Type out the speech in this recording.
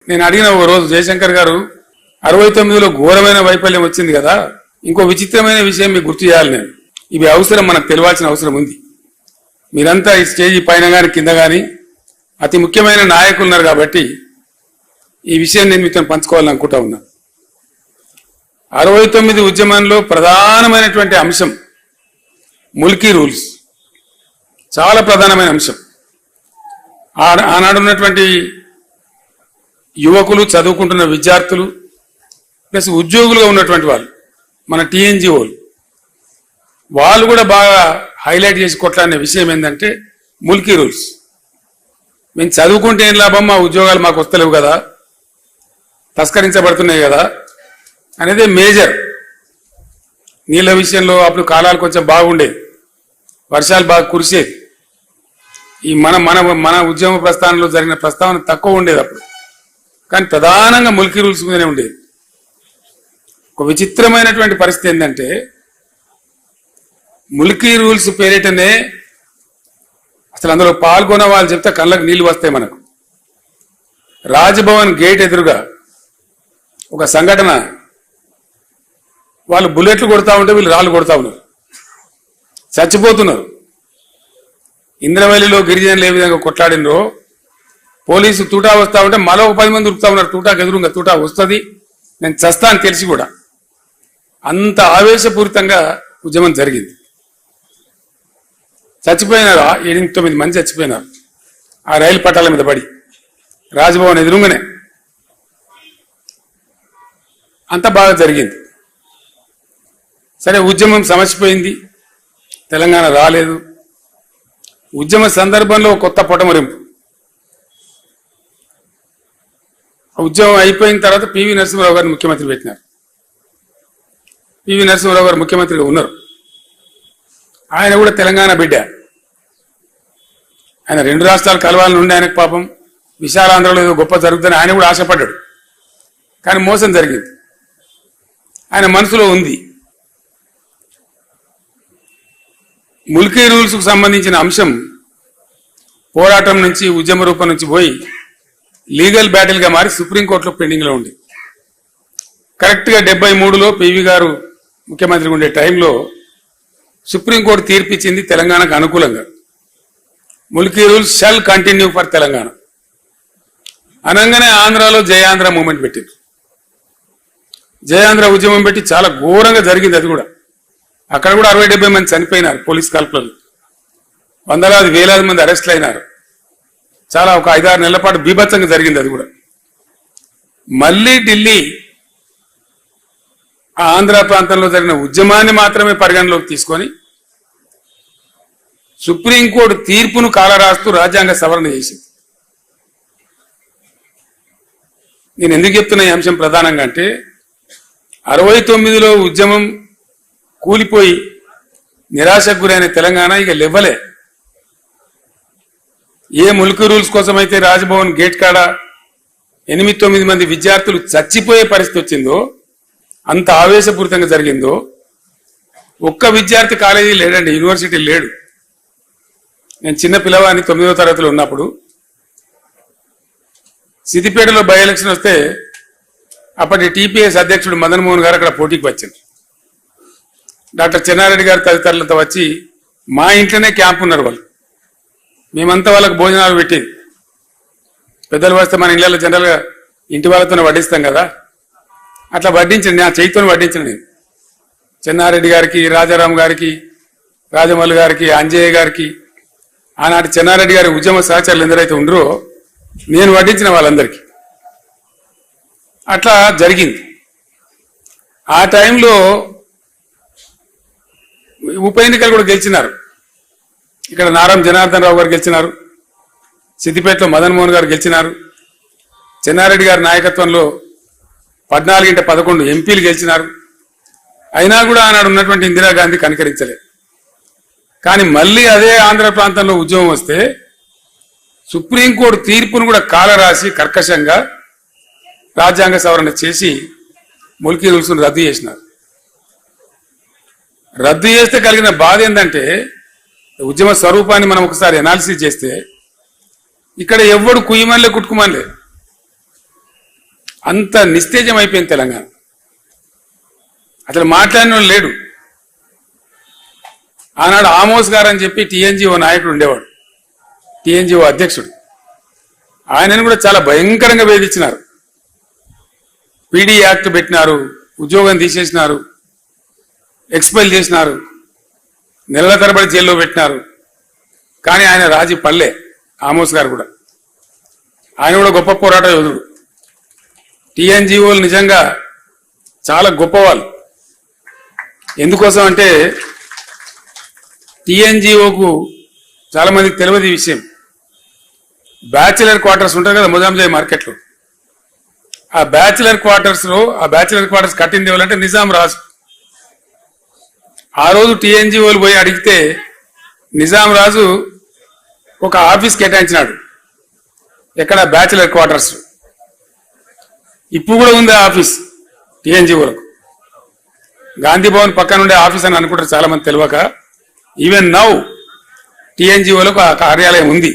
నేను అడిగిన ఒక రోజు జయశంకర్ గారు 69లో ఘోరమైన వైఫల్యం వచ్చింది కదా, ఇంకో విచిత్రమైన విషయం మీకు గుర్తు చేయాలి. నేను ఇవి అవసరం, మనకు తెలియాల్సిన అవసరం ఉంది. మీరంతా ఈ స్టేజీ పైన కానీ కింద కానీ అతి ముఖ్యమైన నాయకులు ఉన్నారు కాబట్టి ఈ విషయం నేను మీతో పంచుకోవాలనుకుంటా ఉన్నా. 69 ఉద్యమంలో ప్రధానమైనటువంటి అంశం ముల్కీ రూల్స్, చాలా ప్రధానమైన అంశం. ఆనాడు ఉన్నటువంటి యువకులు, చదువుకుంటున్న విద్యార్థులు ప్లస్ ఉద్యోగులుగా ఉన్నటువంటి వాళ్ళు, మన టీఎన్జిఓలు, వాళ్ళు కూడా బాగా హైలైట్ చేసి కొట్లాడిన విషయం ఏంటంటే ముల్కీ రూల్స్. మేము చదువుకుంటే ఏం లాభం, మా ఉద్యోగాలు మాకు వస్తలేవు కదా, తస్కరించబడుతున్నాయి కదా అనేది మేజర్. నీళ్ళ విషయంలో అప్పుడు కాలాలు కొంచెం బాగుండేది, వర్షాలు బాగా కురిసేది. ఈ మన మన మన ఉద్యమ ప్రస్థానంలో జరిగిన ప్రస్తావన తక్కువ ఉండేది అప్పుడు, కానీ ప్రధానంగా ముల్కీ రూల్స్ మీదనే ఉండేది. ఒక విచిత్రమైనటువంటి పరిస్థితి ఏంటంటే ముల్కీ రూల్స్ పేరిటనే అసలు అందులో పాల్గొన్న వాళ్ళు చెప్తే కళ్ళకు నీళ్లు వస్తాయి మనకు. రాజ్భవన్ గేట్ ఎదురుగా ఒక సంఘటన, వాళ్ళు బుల్లెట్లు కొడతా ఉంటే వీళ్ళు రాళ్ళు కొడతా ఉన్నారు, చచ్చిపోతున్నారు. ఇంద్రవల్లిలో గిరిజనులు ఏ విధంగా కొట్లాడినరో, పోలీసు తూటా వస్తా ఉంటే మరో 10 మంది ఉరుకుతా ఉన్నారు, తూటాకు ఎదురుగా తూటా వస్తుంది, నేను చస్తా అని తెలిసి కూడా. అంత ఆవేశపూరితంగా ఉద్యమం జరిగింది. చచ్చిపోయినారు, 8-9 మంది చచ్చిపోయినారు ఆ రైలు పట్టాల మీద పడి, రాజ్భవన్ ఎదురుగానే. అంత బాగా జరిగింది. సరే, ఉద్యమం సమసిపోయింది, తెలంగాణ రాలేదు. ఉద్యమ సందర్భంలో కొత్త పొటమరింపు. ఉద్యమం అయిపోయిన తర్వాత పివి నరసింహారావు గారిని ముఖ్యమంత్రి పెట్టినారు. పివి నరసింహారావు గారు ముఖ్యమంత్రిగా ఉన్నారు. ఆయన కూడా తెలంగాణ బిడ్డ. ఆయన 2 రాష్ట్రాలు కలవాలని ఉండే ఆయనకు పాపం విశాలాంధ్రలో ఏదో గొప్ప జరుగుతుందని ఆయన కూడా ఆశపడ్డాడు. కానీ మోసం జరిగింది, ఆయన మనసులో ఉంది. ముల్కీ రూల్స్కు సంబంధించిన అంశం పోరాటం నుంచి, ఉద్యమ రూపం నుంచి పోయి లీగల్ బ్యాటిల్గా మారి సుప్రీంకోర్టులో పెండింగ్లో ఉంది. కరెక్ట్గా 73లో పివి గారు ముఖ్యమంత్రిగా ఉండే టైంలో సుప్రీంకోర్టు తీర్పిచ్చింది తెలంగాణకు అనుకూలంగా. Mulki rules shall continue for Telangana అనగానే ఆంధ్రాలో జయాంధ్ర మూవ్మెంట్ పెట్టింది. జయాంధ్ర ఉద్యమం పెట్టి చాలా ఘోరంగా జరిగింది. అది కూడా అక్కడ కూడా 60-70 మంది చనిపోయినారు పోలీస్ కాల్పులలో, వందలాది వేలాది మంది అరెస్ట్లు అయినారు. చాలా ఒక 5-6 నెలల పాటు బీభత్సంగా జరిగింది. అది కూడా మళ్ళీ ఢిల్లీ ఆ ఆంధ్ర ప్రాంతంలో జరిగిన ఉద్యమాన్ని మాత్రమే పరిగణలోకి తీసుకొని సుప్రీంకోర్టు తీర్పును కాలరాస్తూ రాజ్యాంగ సవరణ చేసింది. నేను ఎందుకు చెప్తున్నా ఈ అంశం ప్రధానంగా అంటే 69లో ఉద్యమం కూలిపోయి నిరాశకు గురైన తెలంగాణ ఇక లెవ్వలే. ఏ ముల్కీ రూల్స్ కోసమైతే రాజ్భవన్ గేట్ కాడ 8-9 మంది విద్యార్థులు చచ్చిపోయే పరిస్థితి వచ్చిందో, అంత ఆవేశపూరితంగా జరిగిందో, ఒక్క విద్యార్థి కాలేజీ లేడండి, యూనివర్సిటీ లేడు. నేను చిన్న పిల్లవాడిని 9వ తరగతిలో ఉన్నప్పుడు సిద్దిపేటలో బై ఎలక్షన్ వస్తే అప్పటి టీపీఎస్ అధ్యక్షుడు మదన్ మోహన్ గారు అక్కడ పోటీకి వచ్చారు. డాక్టర్ చెన్నారెడ్డి గారు తదితరులతో వచ్చి మా ఇంట్లోనే క్యాంప్ ఉన్నారు వాళ్ళు. మేమంతా వాళ్ళకు భోజనాలు పెట్టేది. పెద్దలు వస్తే మన ఇళ్లలో జనరల్గా ఇంటి వాళ్ళతోనే వడ్డిస్తాం కదా, అట్లా వడ్డించండి, నా చేయితో వడ్డించండి. నేను చెన్నారెడ్డి గారికి, రాజారాం గారికి, రాజమల్లు గారికి, అంజయ్య గారికి, ఆనాటి చెన్నారెడ్డి గారి ఉద్యమ సహచరులు ఎందరైతే ఉండరో నేను వడ్డించిన వాళ్ళందరికీ. అట్లా జరిగింది. ఆ టైంలో ఉప ఎన్నికలు కూడా గెలిచినారు. ఇక్కడ నారం జనార్దన్ రావు గారు గెలిచినారు, సిద్దిపేటలో మదన్ మోహన్ గారు గెలిచినారు, చెన్నారెడ్డి గారి నాయకత్వంలో 14-11 ఎంపీలు గెలిచినారు. అయినా కూడా ఆనాడు ఉన్నటువంటి ఇందిరాగాంధీ కనికరించలేదు. కానీ మళ్ళీ అదే ఆంధ్ర ప్రాంతంలో ఉద్యమం వస్తే సుప్రీంకోర్టు తీర్పును కూడా కాలరాసి కర్కశంగా రాజ్యాంగ సవరణ చేసి ముల్కీ రూల్స్ రద్దు చేసినారు. రద్దు చేస్తే కలిగిన బాధ ఏంటంటే ఉద్యమ స్వరూపాన్ని మనం ఒకసారి అనాలిసిస్ చేస్తే ఇక్కడ ఎవ్వడు కుయ్యమనిలే కుట్టుకుమనిలే. అంత నిస్తేజం అయిపోయింది తెలంగాణ. అసలు మాట్లాడిన వాళ్ళు లేడు. ఆనాడు ఆమోస్ గారు అని చెప్పి టీఎన్జిఓ నాయకుడు ఉండేవాడు, టీఎన్జిఓ అధ్యక్షుడు. ఆయనను కూడా చాలా భయంకరంగా వేధించినారు. పీడీ యాక్ట్ పెట్టినారు, ఉద్యోగం తీసేసినారు, ఎక్స్పైల్ చేసినారు, నెలల తరబడి జైల్లో పెట్టినారు. కానీ ఆయన రాజీ పల్లె. ఆమోస్ గారు కూడా, ఆయన కూడా గొప్ప పోరాట యోధుడు. టీఎన్జిఓలు నిజంగా చాలా గొప్పవాళ్ళు. ఎందుకోసం అంటే టీఎన్జిఓకు చాలా మందికి తెలియదు ఈ విషయం. బ్యాచిలర్ క్వార్టర్స్ ఉంటాయి కదా మొజాంజాయి మార్కెట్లో, ఆ బ్యాచిలర్ క్వార్టర్స్ కట్టింది ఎవరంటే నిజాం రాజు. ఆ రోజు టీఎన్జిఓలు పోయి అడిగితే నిజాం రాజు ఒక ఆఫీస్ కేటాయించినాడు. ఎక్కడ? Bachelor quarters. ఇప్పుడు కూడా ఉంది ఆ ఆఫీస్ టీఎన్జిఓలకు. గాంధీ భవన్ పక్కన ఉండే ఆఫీస్ అని అనుకుంటారు చాలా మంది తెలియక. ఈవెన్ నౌ టీఎన్జిఓలకు ఆ కార్యాలయం ఉంది.